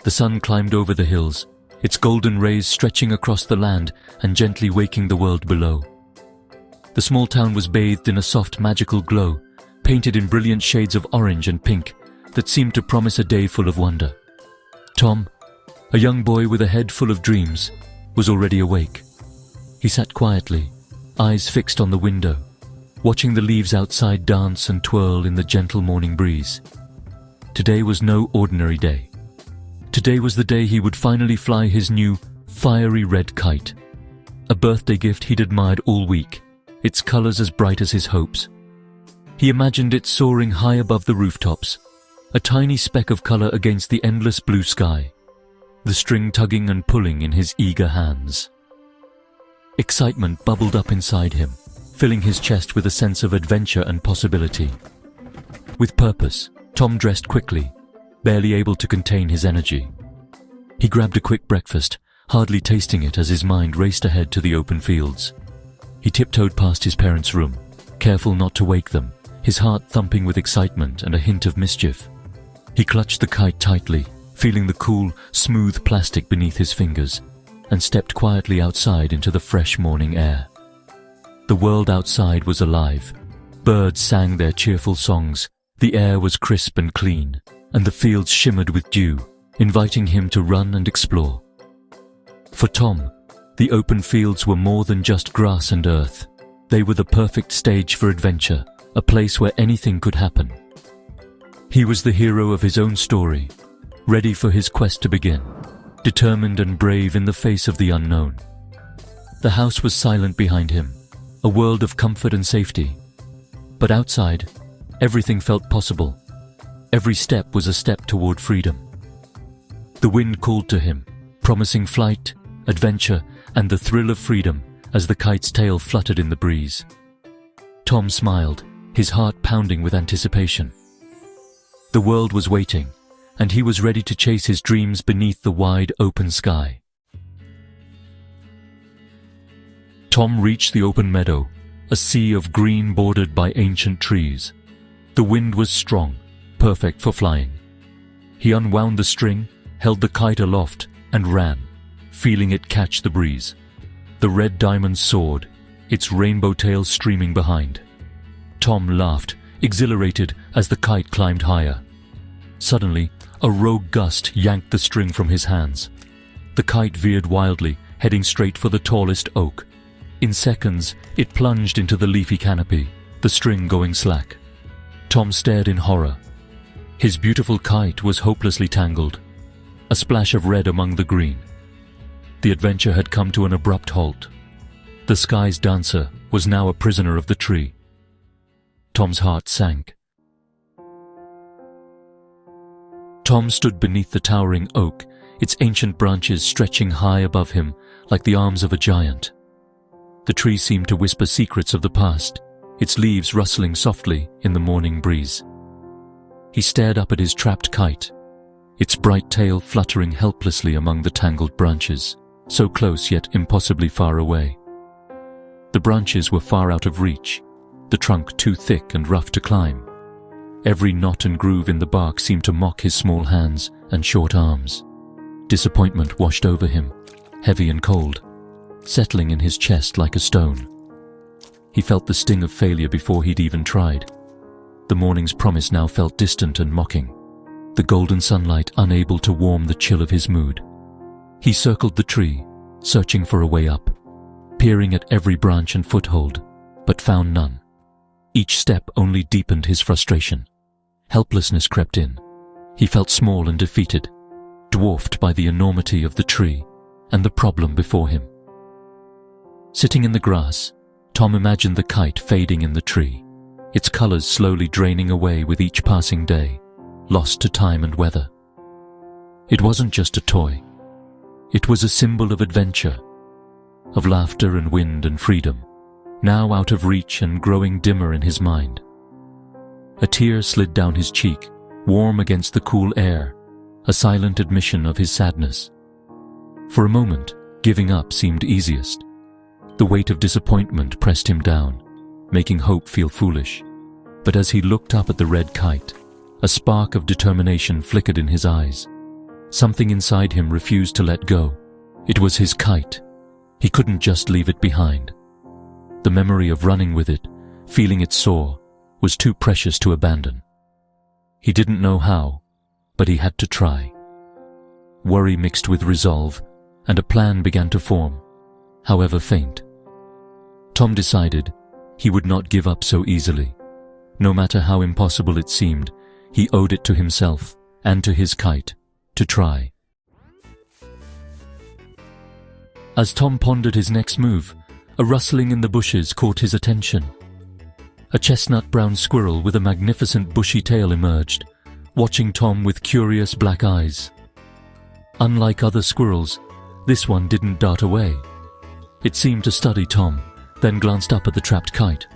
The sun climbed over the hills, its golden rays stretching across the land and gently waking the world below. The small town was bathed in a soft magical glow, painted in brilliant shades of orange and pink that seemed to promise a day full of wonder. Tom, a young boy with a head full of dreams, was already awake. He sat quietly, eyes fixed on the window, watching the leaves outside dance and twirl in the gentle morning breeze. Today was no ordinary day. Today was the day he would finally fly his new, fiery red kite. A birthday gift he'd admired all week, its colors as bright as his hopes. He imagined it soaring high above the rooftops, a tiny speck of color against the endless blue sky, the string tugging and pulling in his eager hands. Excitement bubbled up inside him, filling his chest with a sense of adventure and possibility. With purpose, Tom dressed quickly, barely able to contain his energy. He grabbed a quick breakfast, hardly tasting it as his mind raced ahead to the open fields. He tiptoed past his parents' room, careful not to wake them, his heart thumping with excitement and a hint of mischief. He clutched the kite tightly, feeling the cool, smooth plastic beneath his fingers, and stepped quietly outside into the fresh morning air. The world outside was alive. Birds sang their cheerful songs, the air was crisp and clean, and the fields shimmered with dew, inviting him to run and explore. For Tom, the open fields were more than just grass and earth. They were the perfect stage for adventure, a place where anything could happen. He was the hero of his own story, ready for his quest to begin, determined and brave in the face of the unknown. The house was silent behind him, a world of comfort and safety. But outside, everything felt possible. Every step was a step toward freedom. The wind called to him, promising flight, adventure, and the thrill of freedom as the kite's tail fluttered in the breeze. Tom smiled, his heart pounding with anticipation. The world was waiting, and he was ready to chase his dreams beneath the wide open sky. Tom reached the open meadow, a sea of green bordered by ancient trees. The wind was strong, perfect for flying. He unwound the string, held the kite aloft, and ran, feeling it catch the breeze. The red diamond soared, its rainbow tail streaming behind. Tom laughed, exhilarated as the kite climbed higher. Suddenly, a rogue gust yanked the string from his hands. The kite veered wildly, heading straight for the tallest oak. In seconds, it plunged into the leafy canopy, the string going slack. Tom stared in horror. His beautiful kite was hopelessly tangled, a splash of red among the green. The adventure had come to an abrupt halt. The sky's dancer was now a prisoner of the tree. Tom's heart sank. Tom stood beneath the towering oak, its ancient branches stretching high above him like the arms of a giant. The tree seemed to whisper secrets of the past, its leaves rustling softly in the morning breeze. He stared up at his trapped kite, its bright tail fluttering helplessly among the tangled branches, so close yet impossibly far away. The branches were far out of reach, the trunk too thick and rough to climb. Every knot and groove in the bark seemed to mock his small hands and short arms. Disappointment washed over him, heavy and cold, settling in his chest like a stone. He felt the sting of failure before he'd even tried. The morning's promise now felt distant and mocking, the golden sunlight unable to warm the chill of his mood. He circled the tree, searching for a way up, peering at every branch and foothold, but found none. Each step only deepened his frustration. Helplessness crept in. He felt small and defeated, dwarfed by the enormity of the tree and the problem before him. Sitting in the grass, Tom imagined the kite fading in the tree, its colors slowly draining away with each passing day, lost to time and weather. It wasn't just a toy. It was a symbol of adventure, of laughter and wind and freedom, now out of reach and growing dimmer in his mind. A tear slid down his cheek, warm against the cool air, a silent admission of his sadness. For a moment, giving up seemed easiest. The weight of disappointment pressed him down, making hope feel foolish. But as he looked up at the red kite, a spark of determination flickered in his eyes. Something inside him refused to let go. It was his kite. He couldn't just leave it behind. The memory of running with it, feeling it soar, was too precious to abandon. He didn't know how, but he had to try. Worry mixed with resolve, and a plan began to form, however faint. Tom decided he would not give up so easily. No matter how impossible it seemed, he owed it to himself and to his kite to try. As Tom pondered his next move, a rustling in the bushes caught his attention. A chestnut-brown squirrel with a magnificent bushy tail emerged, watching Tom with curious black eyes. Unlike other squirrels, this one didn't dart away. It seemed to study Tom, then glanced up at the trapped kite.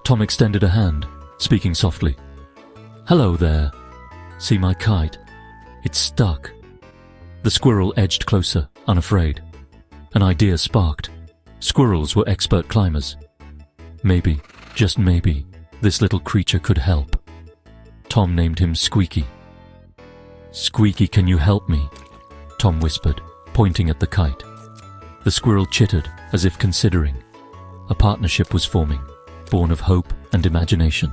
Tom extended a hand, speaking softly. "Hello there. See my kite? It's stuck." The squirrel edged closer, unafraid. An idea sparked. Squirrels were expert climbers. Maybe, just maybe, this little creature could help. Tom named him Squeaky. "Squeaky, can you help me?" Tom whispered, pointing at the kite. The squirrel chittered, as if considering. A partnership was forming, born of hope and imagination.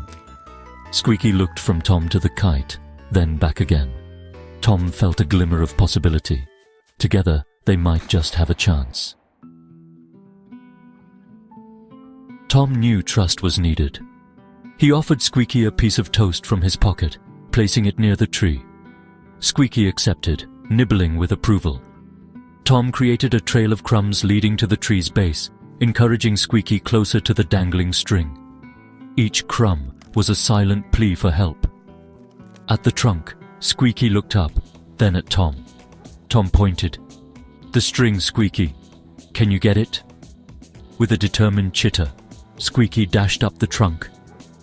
Squeaky looked from Tom to the kite, then back again. Tom felt a glimmer of possibility. Together, they might just have a chance. Tom knew trust was needed. He offered Squeaky a piece of toast from his pocket, placing it near the tree. Squeaky accepted, nibbling with approval. Tom created a trail of crumbs leading to the tree's base, encouraging Squeaky closer to the dangling string. Each crumb was a silent plea for help. At the trunk, Squeaky looked up, then at Tom. Tom pointed. "The string, Squeaky. Can you get it?" With a determined chitter, Squeaky dashed up the trunk,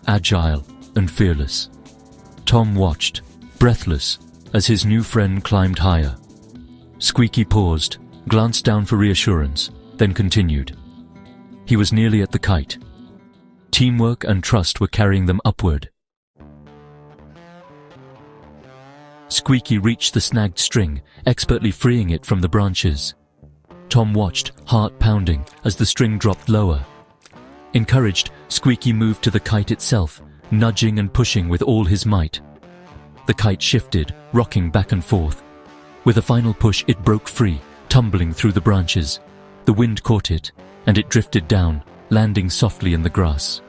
agile and fearless. Tom watched, breathless, as his new friend climbed higher. Squeaky paused, glanced down for reassurance, then continued. He was nearly at the kite. Teamwork and trust were carrying them upward. Squeaky reached the snagged string, expertly freeing it from the branches. Tom watched, heart pounding, as the string dropped lower. Encouraged, Squeaky moved to the kite itself, nudging and pushing with all his might. The kite shifted, rocking back and forth. With a final push, it broke free, tumbling through the branches. The wind caught it, and it drifted down, landing softly in the grass.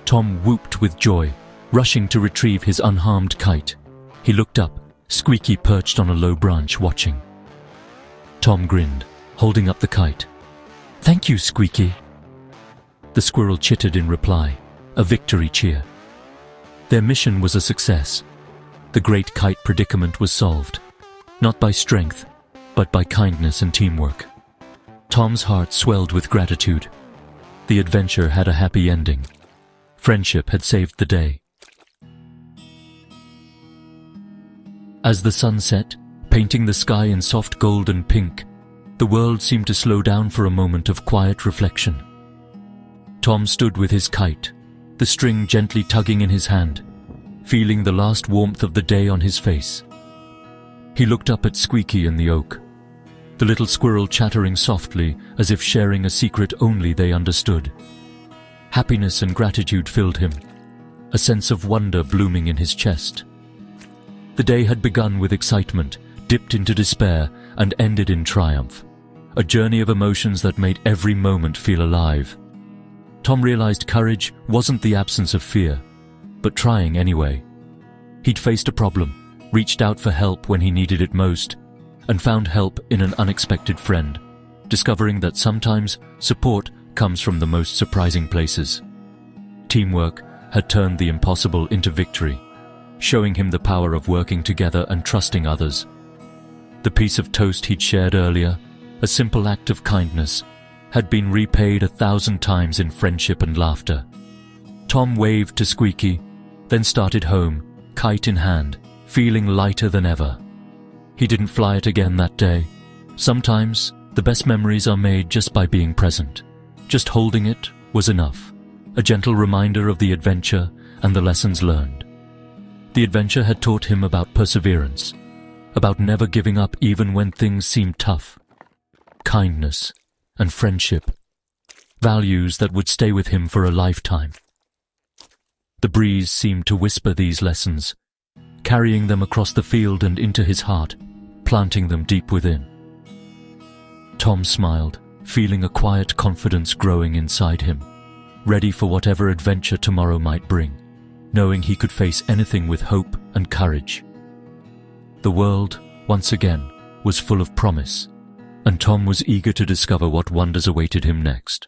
Tom whooped with joy, rushing to retrieve his unharmed kite. He looked up, Squeaky perched on a low branch, watching. Tom grinned, holding up the kite. "Thank you, Squeaky." The squirrel chittered in reply, a victory cheer. Their mission was a success. The great kite predicament was solved, not by strength, but by kindness and teamwork. Tom's heart swelled with gratitude. The adventure had a happy ending. Friendship had saved the day. As the sun set, painting the sky in soft gold and pink, the world seemed to slow down for a moment of quiet reflection. Tom stood with his kite, the string gently tugging in his hand, feeling the last warmth of the day on his face. He looked up at Squeaky in the oak, the little squirrel chattering softly as if sharing a secret only they understood. Happiness and gratitude filled him, a sense of wonder blooming in his chest. The day had begun with excitement, dipped into despair, and ended in triumph, a journey of emotions that made every moment feel alive. Tom realized courage wasn't the absence of fear, but trying anyway. He'd faced a problem, reached out for help when he needed it most, and found help in an unexpected friend, discovering that sometimes support comes from the most surprising places. Teamwork had turned the impossible into victory, showing him the power of working together and trusting others. The piece of toast he'd shared earlier, a simple act of kindness, had been repaid 1,000 times in friendship and laughter. Tom waved to Squeaky, then started home, kite in hand, feeling lighter than ever. He didn't fly it again that day. Sometimes, the best memories are made just by being present. Just holding it was enough, a gentle reminder of the adventure and the lessons learned. The adventure had taught him about perseverance, about never giving up even when things seemed tough. Kindness and friendship, values that would stay with him for a lifetime. The breeze seemed to whisper these lessons, carrying them across the field and into his heart, planting them deep within. Tom smiled, feeling a quiet confidence growing inside him, ready for whatever adventure tomorrow might bring, knowing he could face anything with hope and courage. The world, once again, was full of promise, and Tom was eager to discover what wonders awaited him next.